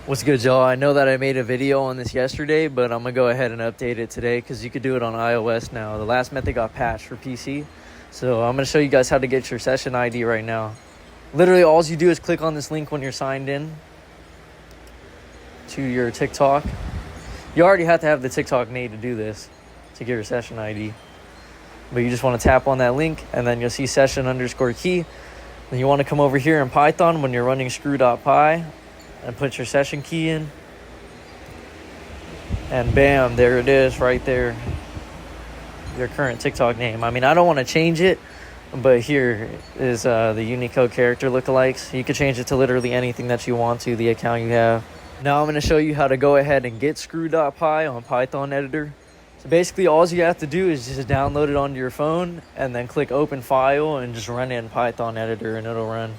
What's good, y'all? I know that I made a video on this yesterday, but I'm gonna go ahead and update it today because you could do it on iOS now. The last method got patched for PC. So I'm gonna show you guys how to get your session ID right now. Literally all you do is click on this link when you're signed in to your TikTok. You already have to have the TikTok made to do this, to get your session ID. But you just want to tap on that link and then you'll see session_key. Then you want to come over here in Python when you're running screw.py and put your session key in. And bam, there it is right there. Your current TikTok name. I mean, I don't want to change it, but here is the Unicode character lookalikes. You can change it to literally anything that you want to, the account you have. Now I'm going to show you how to go ahead and get screw.py on Python editor. So basically all you have to do is just download it onto your phone and then click open file and just run it in Python editor and it'll run.